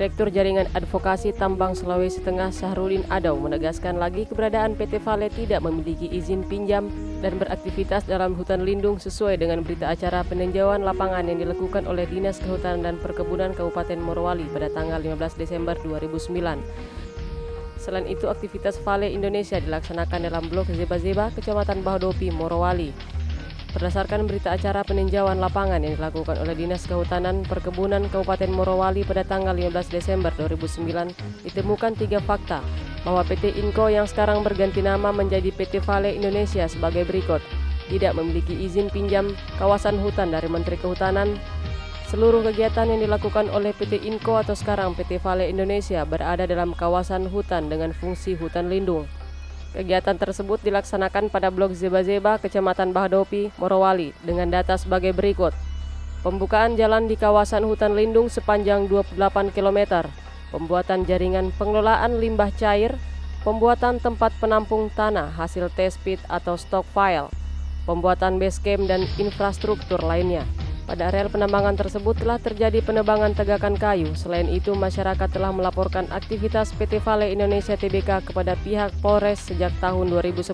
Direktur Jaringan Advokasi Tambang Sulawesi Tengah Syahrudin Adau menegaskan lagi keberadaan PT Vale tidak memiliki izin pinjam dan beraktivitas dalam hutan lindung sesuai dengan berita acara peninjauan lapangan yang dilakukan oleh Dinas Kehutanan dan Perkebunan Kabupaten Morowali pada tanggal 15 Desember 2009. Selain itu, aktivitas Vale Indonesia dilaksanakan dalam blok Zeba-Zeba, Kecamatan Bahodopi, Morowali. Berdasarkan berita acara peninjauan lapangan yang dilakukan oleh Dinas Kehutanan Perkebunan Kabupaten Morowali pada tanggal 15 Desember 2009, ditemukan 3 fakta bahwa PT Inco yang sekarang berganti nama menjadi PT Vale Indonesia sebagai berikut: tidak memiliki izin pinjam kawasan hutan dari Menteri Kehutanan. Seluruh kegiatan yang dilakukan oleh PT Inco atau sekarang PT Vale Indonesia berada dalam kawasan hutan dengan fungsi hutan lindung. Kegiatan tersebut dilaksanakan pada blok Zeba-Zeba, Kecamatan Bahodopi, Morowali dengan data sebagai berikut: pembukaan jalan di kawasan hutan lindung sepanjang 28 km, pembuatan jaringan pengelolaan limbah cair, pembuatan tempat penampung tanah hasil test pit atau stockpile, pembuatan base camp dan infrastruktur lainnya. Pada areal penambangan tersebut telah terjadi penebangan tegakan kayu. Selain itu, masyarakat telah melaporkan aktivitas PT Vale Indonesia Tbk kepada pihak Polres sejak tahun 2011.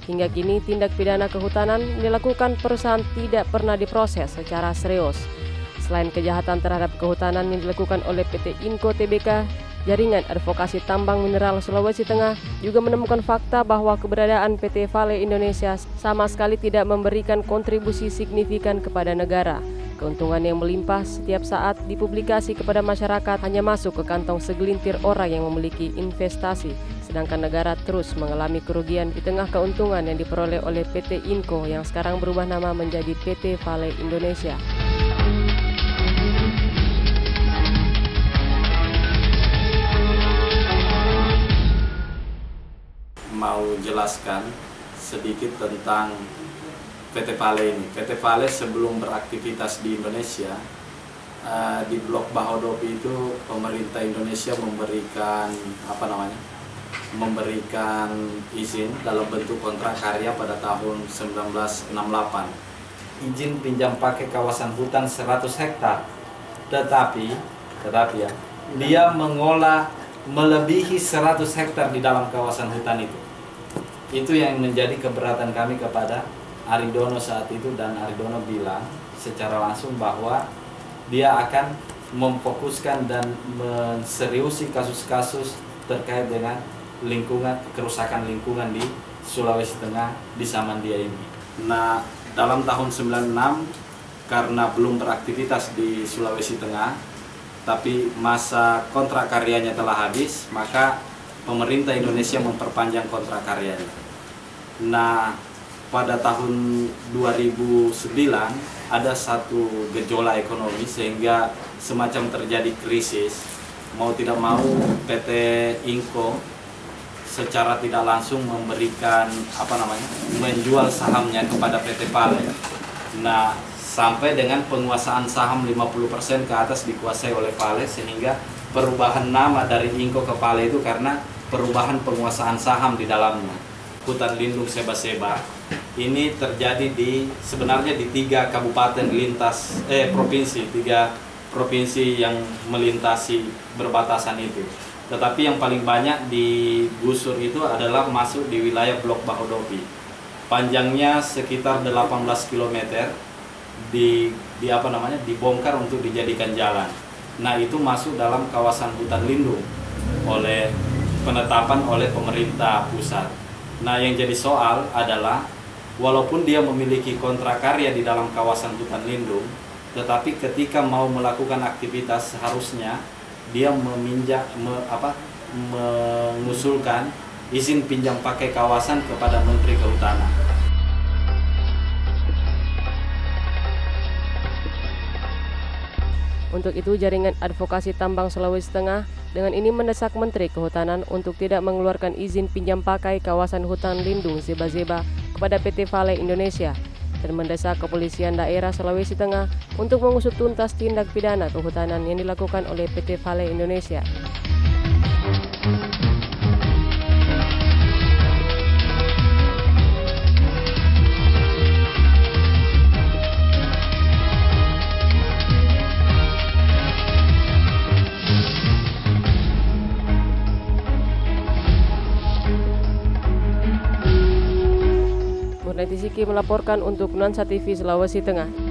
Hingga kini, tindak pidana kehutanan dilakukan perusahaan tidak pernah diproses secara serius. Selain kejahatan terhadap kehutanan yang dilakukan oleh PT Inco Tbk, Jaringan Advokasi Tambang Mineral Sulawesi Tengah juga menemukan fakta bahwa keberadaan PT Vale Indonesia sama sekali tidak memberikan kontribusi signifikan kepada negara. Keuntungan yang melimpah setiap saat dipublikasi kepada masyarakat hanya masuk ke kantong segelintir orang yang memiliki investasi, sedangkan negara terus mengalami kerugian di tengah keuntungan yang diperoleh oleh PT Inco yang sekarang berubah nama menjadi PT Vale Indonesia. Mau jelaskan sedikit tentang PT Vale ini. PT Vale sebelum beraktivitas di Indonesia, di blok Bahodopi itu pemerintah Indonesia memberikan izin dalam bentuk kontrak karya pada tahun 1968. Izin pinjam pakai kawasan hutan 100 hektar. Tetapi ya, dia mengolah melebihi 100 hektar di dalam kawasan hutan itu. Itu yang menjadi keberatan kami kepada Aridono saat itu, dan Aridono bilang secara langsung bahwa dia akan memfokuskan dan menseriusi kasus-kasus terkait dengan lingkungan, kerusakan lingkungan di Sulawesi Tengah di zaman dia ini. Nah, dalam tahun 96 karena belum beraktivitas di Sulawesi Tengah, tapi masa kontrak karyanya telah habis, maka pemerintah Indonesia memperpanjang kontrak karyanya. Nah, pada tahun 2009 ada satu gejolak ekonomi sehingga semacam terjadi krisis. Mau tidak mau PT Inco secara tidak langsung memberikan menjual sahamnya kepada PT Vale. Nah, sampai dengan penguasaan saham 50% ke atas dikuasai oleh Vale, sehingga perubahan nama dari Inco ke Vale itu karena perubahan penguasaan saham di dalamnya. Hutan lindung Zeba-Zeba ini terjadi sebenarnya di 3 kabupaten provinsi, 3 provinsi yang melintasi berbatasan itu. Tetapi yang paling banyak digusur itu adalah masuk di wilayah blok Bahodopi. Panjangnya sekitar 18 km dibongkar untuk dijadikan jalan. Nah, itu masuk dalam kawasan hutan lindung oleh penetapan oleh pemerintah pusat. Nah, yang jadi soal adalah walaupun dia memiliki kontrak karya di dalam kawasan hutan lindung, tetapi ketika mau melakukan aktivitas seharusnya dia mengusulkan izin pinjam pakai kawasan kepada Menteri Kehutanan. Untuk itu, Jaringan Advokasi Tambang Sulawesi Tengah dengan ini mendesak Menteri Kehutanan untuk tidak mengeluarkan izin pinjam pakai kawasan hutan lindung Zeba-Zeba kepada PT Vale Indonesia dan mendesak Kepolisian Daerah Sulawesi Tengah untuk mengusut tuntas tindak pidana kehutanan yang dilakukan oleh PT Vale Indonesia. Sulianti Siki melaporkan untuk Nuansa TV Sulawesi Tengah.